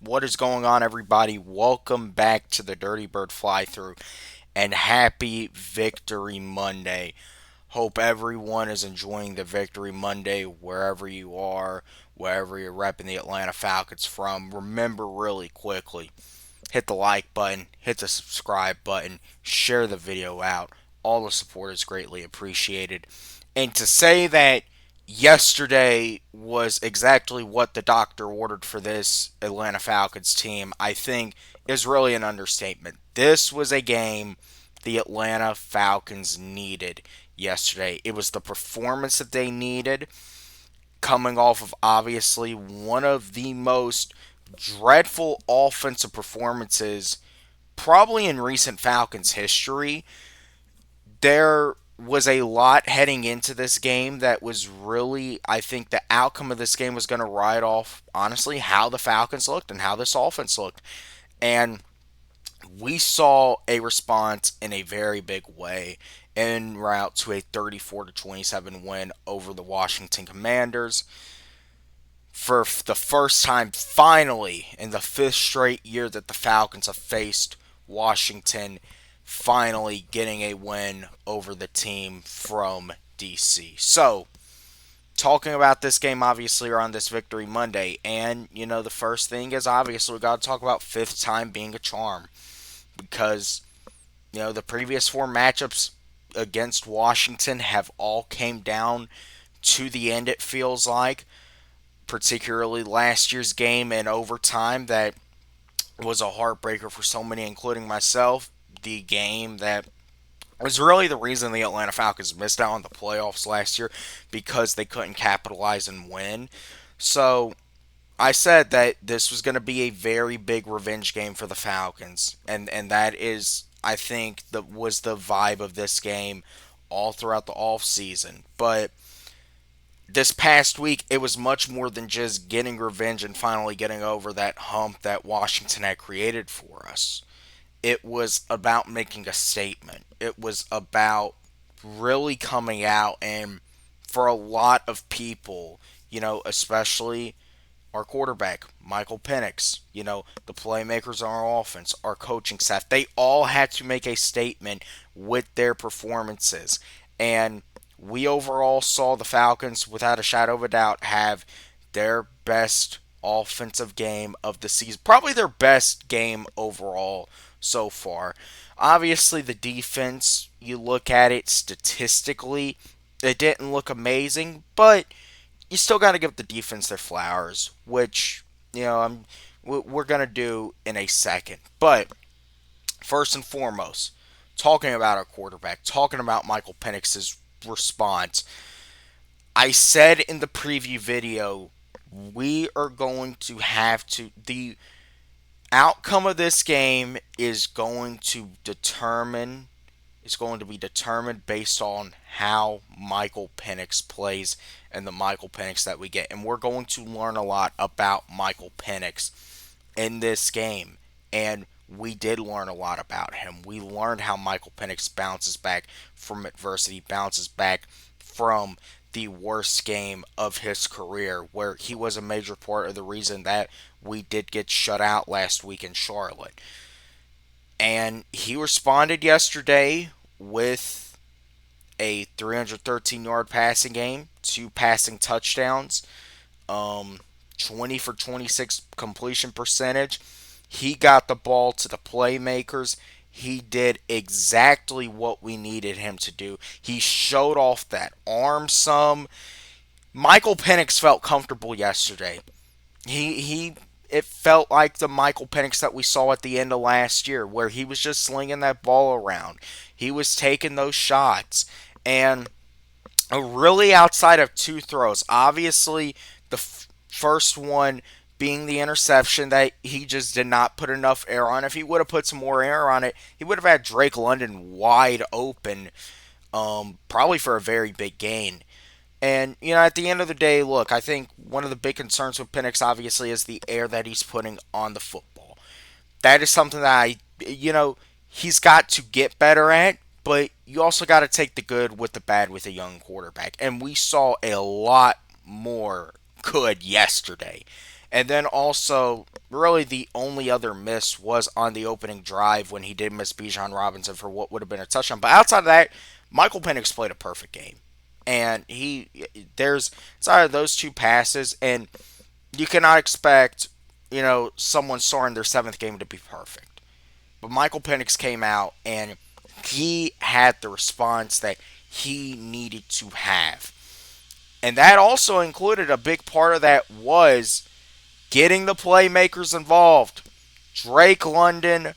What is going on, everybody? Welcome back to the Dirty Bird Fly Through and happy Victory Monday. Hope everyone is enjoying the Victory Monday wherever you are, wherever you're repping the Atlanta Falcons from. Remember, really quickly, hit the like button, hit the subscribe button, share the video out. All the support is greatly appreciated. And to say that yesterday was exactly what the doctor ordered for this Atlanta Falcons team, I think is really an understatement. This was a game the Atlanta Falcons needed yesterday. It was the performance that they needed, coming off of obviously one of the most dreadful offensive performances probably in recent Falcons history. There was a lot heading into this game that was really, I think the outcome of this game was going to ride off, honestly, how the Falcons looked and how this offense looked. And we saw a response in a very big way en route to a 34-27 win over the Washington Commanders. For the first time, finally, in the fifth straight year that the Falcons have faced Washington, finally getting a win over the team from DC. So, talking about this game, obviously, or on this Victory Monday, and, the first thing is obviously we got to talk about fifth time being a charm. Because, the previous four matchups against Washington have all came down to the end, it feels like. Particularly last year's game in overtime that was a heartbreaker for so many, including myself. The game that was really the reason the Atlanta Falcons missed out on the playoffs last year because they couldn't capitalize and win. So I said that this was going to be a very big revenge game for the Falcons, and that is, I think, that was the vibe of this game all throughout the off season. But this past week, it was much more than just getting revenge and finally getting over that hump that Washington had created for us. It was about making a statement. It was about really coming out, and for a lot of people, especially our quarterback, Michael Penix, the playmakers on our offense, our coaching staff, they all had to make a statement with their performances. And we overall saw the Falcons, without a shadow of a doubt, have their best offensive game of the season. Probably their best game overall so far. Obviously, the defense, you look at it statistically, it didn't look amazing, but you still got to give the defense their flowers, which, we're going to do in a second. But first and foremost, talking about our quarterback, talking about Michael Penix's response, I said in the preview video, we are going to have to. The outcome of this game is going to determine. It's going to be determined based on how Michael Penix plays and the Michael Penix that we get. And we're going to learn a lot about Michael Penix in this game. And we did learn a lot about him. We learned how Michael Penix bounces back from adversity, bounces back from the worst game of his career, where he was a major part of the reason that we did get shut out last week in Charlotte. And he responded yesterday with a 313-yard passing game, two passing touchdowns, 20 for 26 completion percentage. He got the ball to the playmakers. He did exactly what we needed him to do. He showed off that arm some. Michael Penix felt comfortable yesterday. He it felt like the Michael Penix that we saw at the end of last year, where he was just slinging that ball around. He was taking those shots. And really outside of two throws, obviously the first one being the interception that he just did not put enough air on. If he would have put some more air on it, he would have had Drake London wide open, probably for a very big gain. And, at the end of the day, look, I think one of the big concerns with Penix, obviously, is the air that he's putting on the football. That is something that he's got to get better at, but you also got to take the good with the bad with a young quarterback. And we saw a lot more good yesterday. And then also, really the only other miss was on the opening drive when he did miss Bijan Robinson for what would have been a touchdown. But outside of that, Michael Penix played a perfect game. And there's outside of those two passes, and you cannot expect, someone starting their seventh game to be perfect. But Michael Penix came out and he had the response that he needed to have. And that also included a big part of that was getting the playmakers involved. Drake London,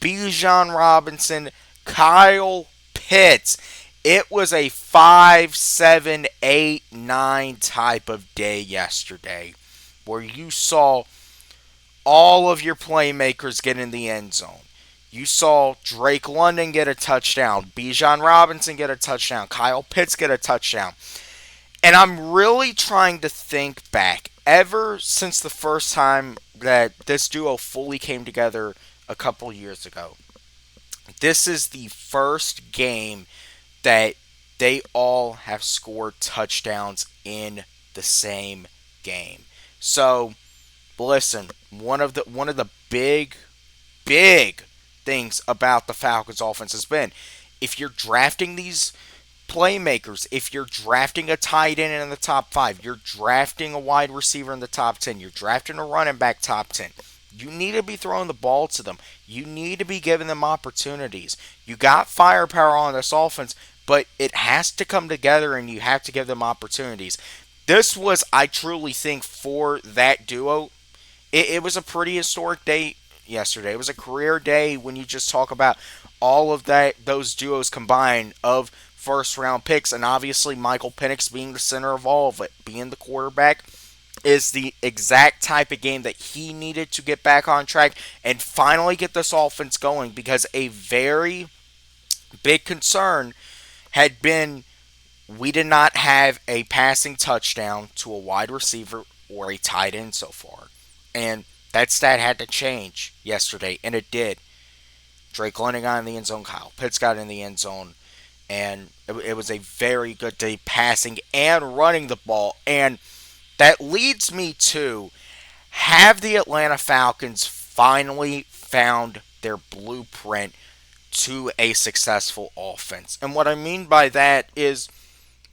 Bijan Robinson, Kyle Pitts. It was a 5, 7, 8, 9 type of day yesterday where you saw all of your playmakers get in the end zone. You saw Drake London get a touchdown, Bijan Robinson get a touchdown, Kyle Pitts get a touchdown. And I'm really trying to think back ever since the first time that this duo fully came together a couple years ago. This is the first game that they all have scored touchdowns in the same game. So, listen, one of the big things about the Falcons offense has been if you're drafting these playmakers, if you're drafting a tight end in the top 5, you're drafting a wide receiver in the top 10, you're drafting a running back top 10, you need to be throwing the ball to them. You need to be giving them opportunities. You got firepower on this offense, but it has to come together and you have to give them opportunities. This was, I truly think, for that duo, it was a pretty historic day yesterday. It was a career day when you just talk about all of those duos combined of first round picks, and obviously Michael Penix being the center of all of it, being the quarterback, is the exact type of game that he needed to get back on track and finally get this offense going, because a very big concern had been we did not have a passing touchdown to a wide receiver or a tight end so far. And that stat had to change yesterday, and it did. Drake London got in the end zone, Kyle Pitts got in the end zone, and it was a very good day passing and running the ball. And that leads me to, have the Atlanta Falcons finally found their blueprint to a successful offense? And what I mean by that is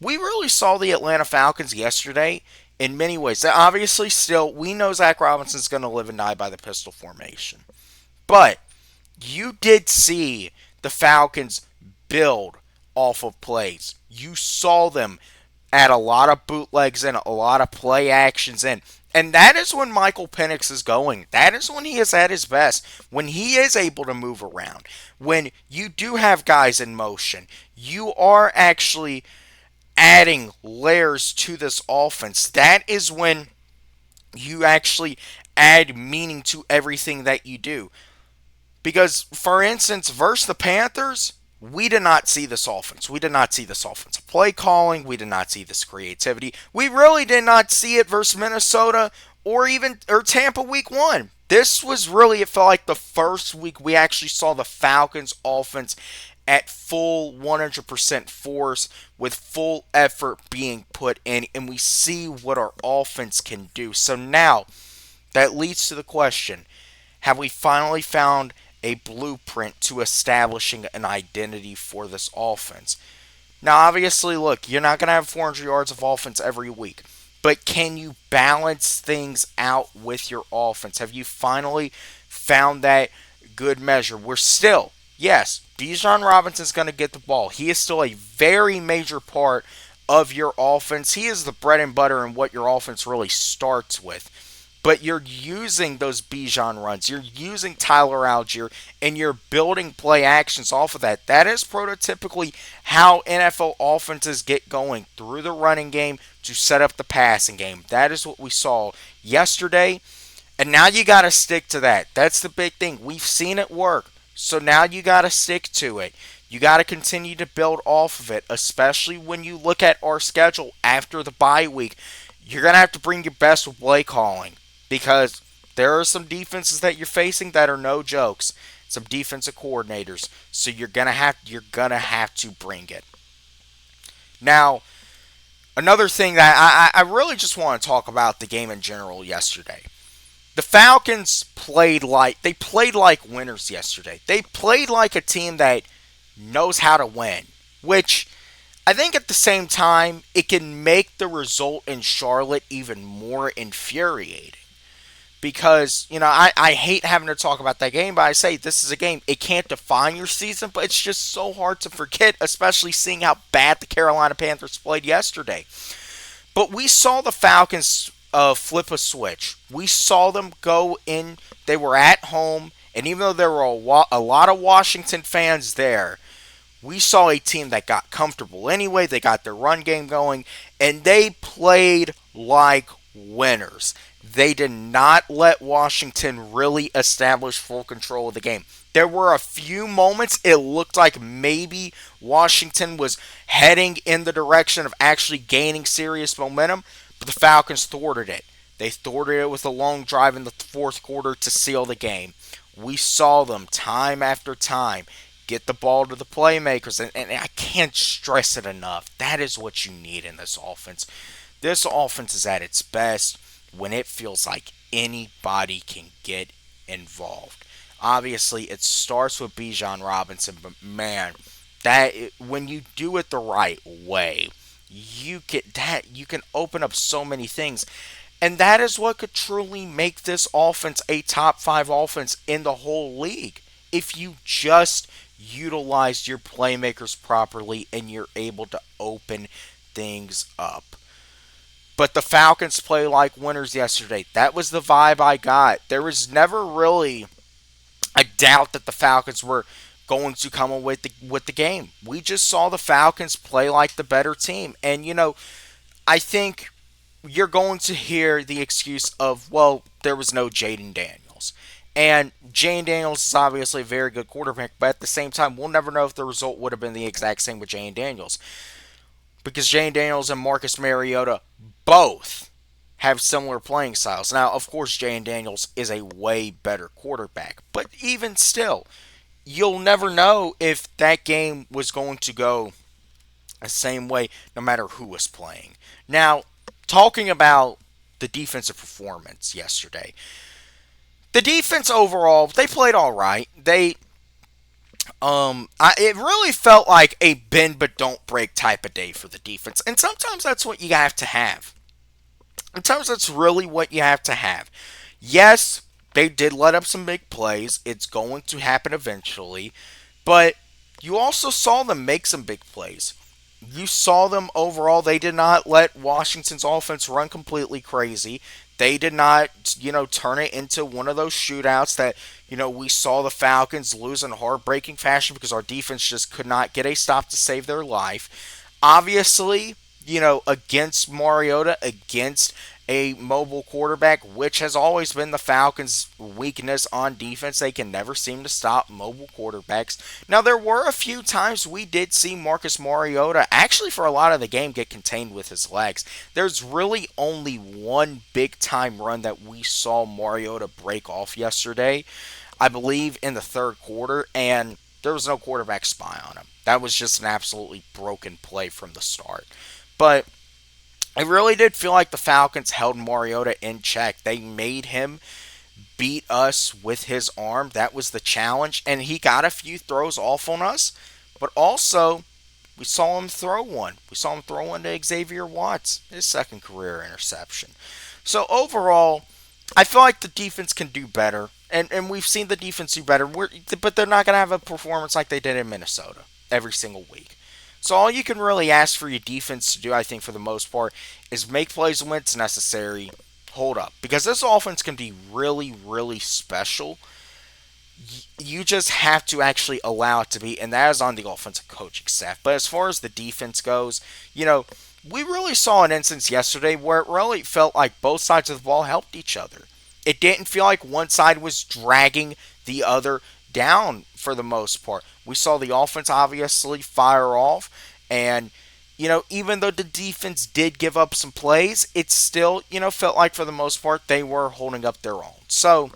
we really saw the Atlanta Falcons yesterday in many ways. Obviously, still, we know Zach Robinson's going to live and die by the pistol formation. But you did see the Falcons build off of plays. You saw them add a lot of bootlegs in, a lot of play actions in. And that is when Michael Penix is going. That is when he is at his best. When he is able to move around. When you do have guys in motion. You are actually adding layers to this offense. That is when you actually add meaning to everything that you do. Because, for instance, versus the Panthers, we did not see this offense. We did not see this offensive play calling. We did not see this creativity. We really did not see it versus Minnesota or Tampa week 1. This was really, it felt like the first week we actually saw the Falcons offense at full 100% force with full effort being put in, and we see what our offense can do. So now, that leads to the question, have we finally found a blueprint to establishing an identity for this offense? Now, obviously, look, you're not going to have 400 yards of offense every week, but can you balance things out with your offense? Have you finally found that good measure? We're still, yes, Bijan Robinson's going to get the ball. He is still a very major part of your offense. He is the bread and butter and what your offense really starts with. But you're using those Bijan runs. You're using Tyler Algier, and you're building play actions off of that. That is prototypically how NFL offenses get going, through the running game to set up the passing game. That is what we saw yesterday, and now you got to stick to that. That's the big thing. We've seen it work, so now you got to stick to it. You got to continue to build off of it, especially when you look at our schedule after the bye week. You're going to have to bring your best with play calling, because there are some defenses that you're facing that are no jokes. Some defensive coordinators. So you're gonna have to bring it. Now, another thing that I really just want to talk about the game in general yesterday. The Falcons played like winners yesterday. They played like a team that knows how to win, which I think at the same time it can make the result in Charlotte even more infuriating. Because, I hate having to talk about that game, but I say this is a game. It can't define your season, but it's just so hard to forget, especially seeing how bad the Carolina Panthers played yesterday. But we saw the Falcons flip a switch. We saw them go in. They were at home, and even though there were a lot of Washington fans there, we saw a team that got comfortable anyway. They got their run game going, and they played like winners. They did not let Washington really establish full control of the game. There were a few moments it looked like maybe Washington was heading in the direction of actually gaining serious momentum, but the Falcons thwarted it. They thwarted it with a long drive in the fourth quarter to seal the game. We saw them time after time get the ball to the playmakers, and I can't stress it enough. That is what you need in this offense. This offense is at its best when it feels like anybody can get involved. Obviously, it starts with Bijan Robinson, but man, when you do it the right way, you can open up so many things. And that is what could truly make this offense a top 5 offense in the whole league. If you just utilize your playmakers properly and you're able to open things up. But the Falcons play like winners yesterday. That was the vibe I got. There was never really a doubt that the Falcons were going to come away with the game. We just saw the Falcons play like the better team. And, I think you're going to hear the excuse of, well, there was no Jaden Daniels. And Jaden Daniels is obviously a very good quarterback, but at the same time, we'll never know if the result would have been the exact same with Jaden Daniels. Because Jaden Daniels and Marcus Mariota both have similar playing styles. Now, of course, Jaden Daniels is a way better quarterback, but even still, you'll never know if that game was going to go the same way no matter who was playing. Now, talking about the defensive performance yesterday, the defense overall, they played all right. It really felt like a bend but don't break type of day for the defense, and sometimes that's what you have to have. Sometimes that's really what you have to have. Yes, they did let up some big plays. It's going to happen eventually, but you also saw them make some big plays. You saw them overall. They did not let Washington's offense run completely crazy. They did not, turn it into one of those shootouts that, we saw the Falcons lose in heartbreaking fashion because our defense just could not get a stop to save their life. Obviously, against Mariota, against a mobile quarterback, which has always been the Falcons' weakness on defense. They can never seem to stop mobile quarterbacks. Now, there were a few times we did see Marcus Mariota, actually for a lot of the game, get contained with his legs. There's really only one big-time run that we saw Mariota break off yesterday, I believe in the third quarter, and there was no quarterback spy on him. That was just an absolutely broken play from the start. But I really did feel like the Falcons held Mariota in check. They made him beat us with his arm. That was the challenge. And he got a few throws off on us. But also, we saw him throw one. We saw him throw one to Xavier Watts, his second career interception. So overall, I feel like the defense can do better. And we've seen the defense do better. But they're not going to have a performance like they did in Minnesota every single week. So all you can really ask for your defense to do, I think, for the most part, is make plays when it's necessary, hold up. Because this offense can be really, really special. You just have to actually allow it to be, and that is on the offensive coaching staff. But as far as the defense goes, we really saw an instance yesterday where it really felt like both sides of the ball helped each other. It didn't feel like one side was dragging the other down for the most part. We saw the offense obviously fire off, and even though the defense did give up some plays, it still felt like for the most part they were holding up their own. So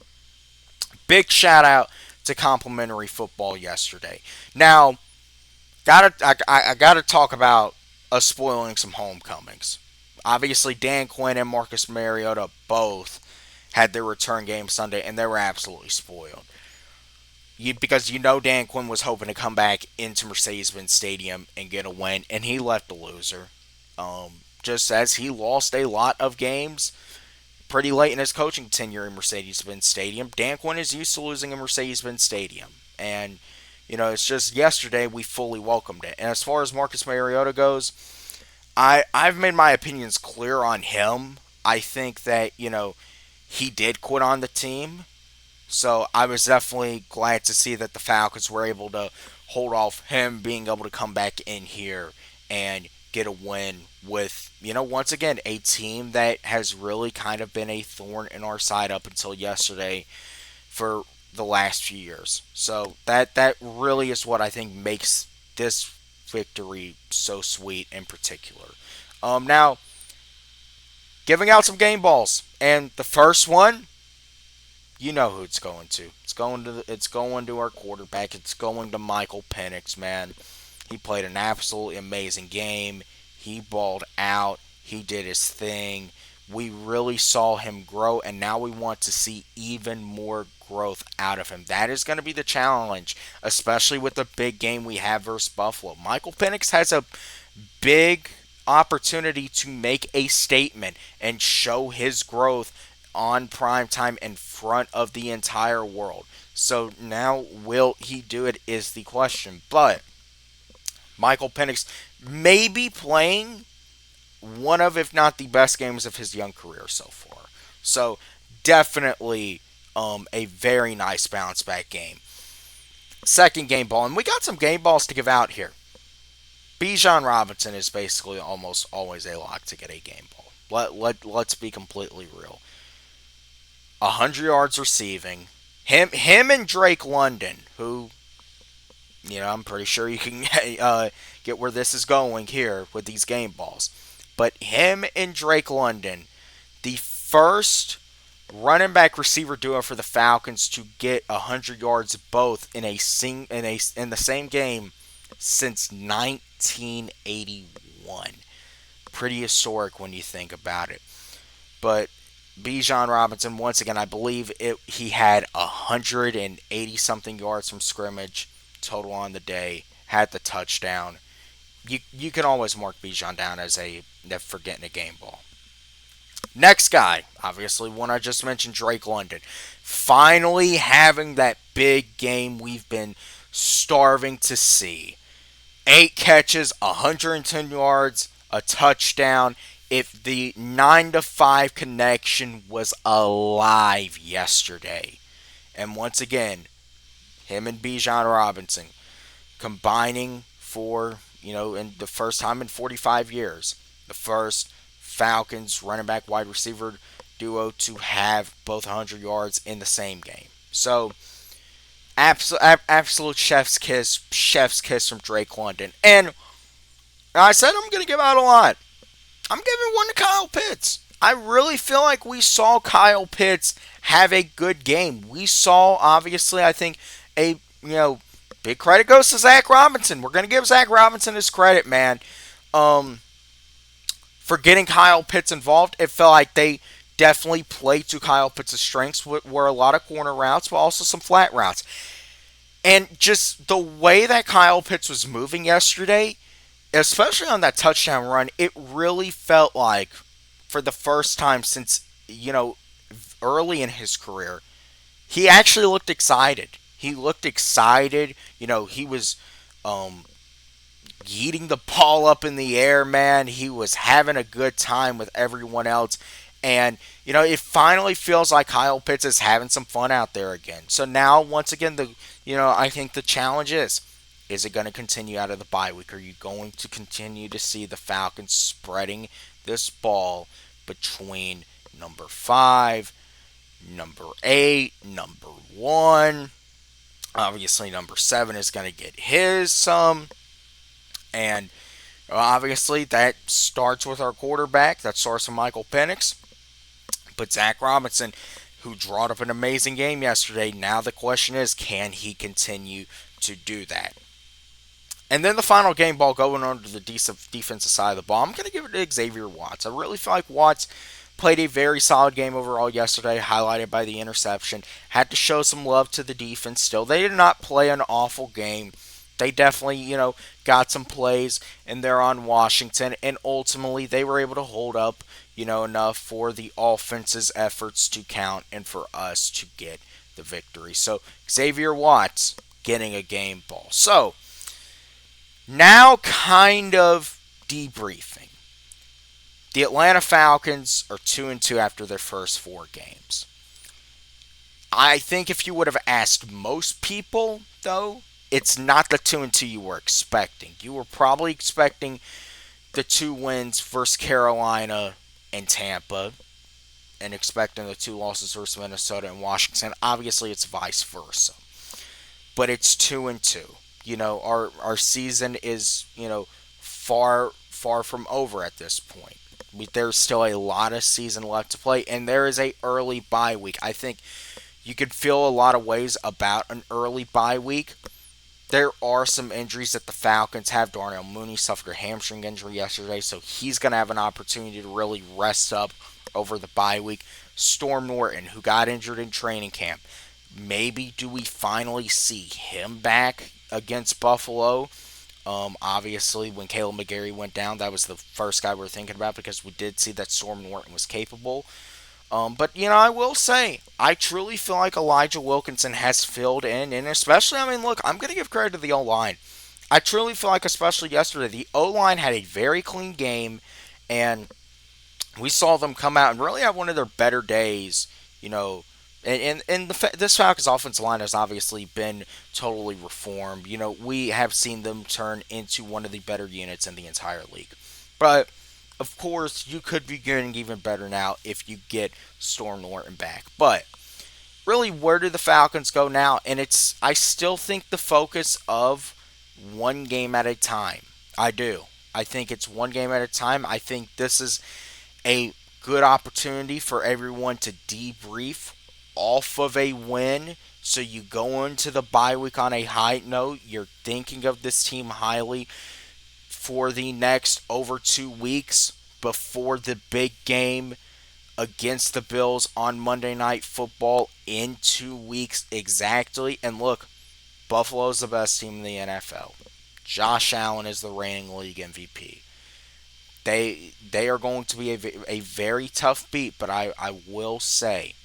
big shout out to complimentary football yesterday. Now, I gotta talk about us spoiling some homecomings. Obviously, Dan Quinn and Marcus Mariota both had their return game Sunday, and they were absolutely spoiled. Because Dan Quinn was hoping to come back into Mercedes-Benz Stadium and get a win, and he left a loser. Just as he lost a lot of games pretty late in his coaching tenure in Mercedes-Benz Stadium. Dan Quinn is used to losing in Mercedes-Benz Stadium. And, it's just yesterday we fully welcomed it. And as far as Marcus Mariota goes, I've made my opinions clear on him. I think that, he did quit on the team. So I was definitely glad to see that the Falcons were able to hold off him being able to come back in here and get a win with, once again, a team that has really kind of been a thorn in our side up until yesterday for the last few years. So that really is what I think makes this victory so sweet in particular. Now, giving out some game balls. And the first one, you know who it's going to. It's going to our quarterback. It's going to Michael Penix, man. He played an absolutely amazing game. He balled out. He did his thing. We really saw him grow, and now we want to see even more growth out of him. That is going to be the challenge, especially with the big game we have versus Buffalo. Michael Penix has a big opportunity to make a statement and show his growth on prime time in front of the entire world. So now, will he do it is the question. But Michael Penix may be playing one of, if not the best games of his young career so far. So definitely a very nice bounce back game. Second game ball, and we got some game balls to give out here. Bijan Robinson is basically almost always a lock to get a game ball. Let's be completely real. 100 yards receiving. Him and Drake London, who, I'm pretty sure you can get where this is going here with these game balls. But him and Drake London, the first running back receiver duo for the Falcons to get 100 yards both in the same game since 1981. Pretty historic when you think about it. But Bijan Robinson, once again, I believe he had 180 something yards from scrimmage total on the day. Had the touchdown. You can always mark Bijan down as for getting a game ball. Next guy, obviously one I just mentioned, Drake London. Finally having that big game we've been starving to see. 8 catches, 110 yards, a touchdown. If the 9-5 connection was alive yesterday. And once again, him and Bijan Robinson combining for, in the first time in 45 years, the first Falcons running back wide receiver duo to have both 100 yards in the same game. So, absolute chef's kiss from Drake London. And I said I'm going to give out a lot. I'm giving one to Kyle Pitts. I really feel like we saw Kyle Pitts have a good game. We saw, obviously, I think, big credit goes to Zach Robinson. We're going to give Zach Robinson his credit, man. For getting Kyle Pitts involved, it felt like they definitely played to Kyle Pitts' strengths, were a lot of corner routes, but also some flat routes. And just the way that Kyle Pitts was moving yesterday, especially on that touchdown run, it really felt like, for the first time since, early in his career, he actually looked excited. He looked excited. He was yeeting the ball up in the air, man. He was having a good time with everyone else. And, it finally feels like Kyle Pitts is having some fun out there again. So now, once again, I think the challenge is it going to continue out of the bye week? Are you going to continue to see the Falcons spreading this ball between number 5, number 8, number 1? Obviously, number 7 is going to get his some. And obviously, that starts with our quarterback. That starts with Michael Penix. But Zach Robinson, who drawed up an amazing game yesterday, now the question is, can he continue to do that? And then the final game ball going on to the defensive side of the ball, I'm going to give it to Xavier Watts. I really feel like Watts played a very solid game overall yesterday, highlighted by the interception. Had to show some love to the defense still. They did not play an awful game. They definitely, got some plays in there on Washington, and ultimately they were able to hold up, enough for the offense's efforts to count and for us to get the victory. So Xavier Watts getting a game ball. So now kind of debriefing. The Atlanta Falcons are 2-2 after their first 4 games. I think if you would have asked most people, though, it's not the 2-2 you were expecting. You were probably expecting the 2 wins versus Carolina and Tampa, and expecting the 2 losses versus Minnesota and Washington. Obviously, it's vice versa, but it's 2-2. Our season is far from over at this point. There's still a lot of season left to play, and there is a early bye week. I think you could feel a lot of ways about an early bye week. There are some injuries that the Falcons have. Darnell Mooney suffered a hamstring injury yesterday, so he's going to have an opportunity to really rest up over the bye week. Storm Norton, who got injured in training camp, maybe do we finally see him back against Buffalo? Obviously, when Caleb McGarry went down, that was the first guy we were thinking about because we did see that Storm Norton was capable. But, I will say, I truly feel like Elijah Wilkinson has filled in, and especially, look, I'm going to give credit to the O-line. I truly feel like, especially yesterday, the O-line had a very clean game, and we saw them come out and really have one of their better days, and this Falcons offensive line has obviously been totally reformed. We have seen them turn into one of the better units in the entire league. But, of course, you could be getting even better now if you get Storm Norton back. But, really, where do the Falcons go now? And I still think the focus of one game at a time. I do. I think it's one game at a time. I think this is a good opportunity for everyone to debrief off of a win, so you go into the bye week on a high note. You're thinking of this team highly for the next over 2 weeks before the big game against the Bills on Monday Night Football in 2 weeks exactly. And look, Buffalo's the best team in the NFL. Josh Allen is the reigning league MVP. They are going to be a very tough beat, but I will say,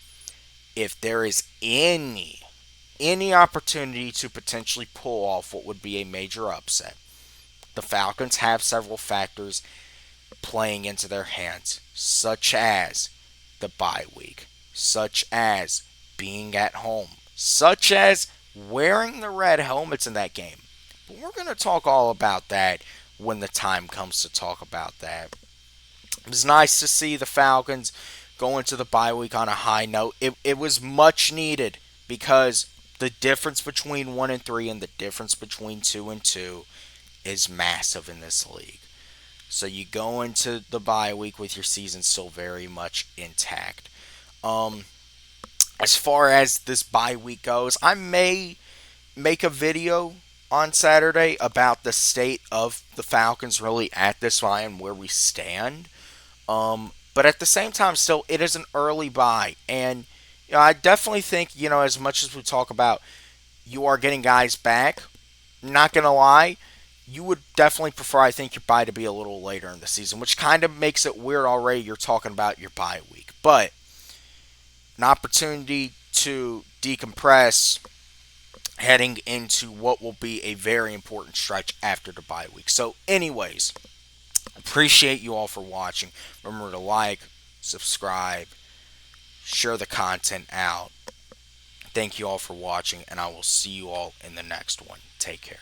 if there is any opportunity to potentially pull off what would be a major upset, the Falcons have several factors playing into their hands, such as the bye week, such as being at home, such as wearing the red helmets in that game. But we're going to talk all about that when the time comes to talk about that. It was nice to see the Falcons go into the bye week on a high note. It was much needed because the difference between 1-3 and the difference between 2-2 is massive in this league. So you go into the bye week with your season still very much intact. As far as this bye week goes, I may make a video on Saturday about the state of the Falcons really at this time and where we stand. But at the same time, still, it is an early bye. And I definitely think, as much as we talk about you are getting guys back, not going to lie, you would definitely prefer, I think, your bye to be a little later in the season, which kind of makes it weird already. You're talking about your bye week. But an opportunity to decompress heading into what will be a very important stretch after the bye week. So, anyways, appreciate you all for watching. Remember to like, subscribe, share the content out. Thank you all for watching, and I will see you all in the next one. Take care.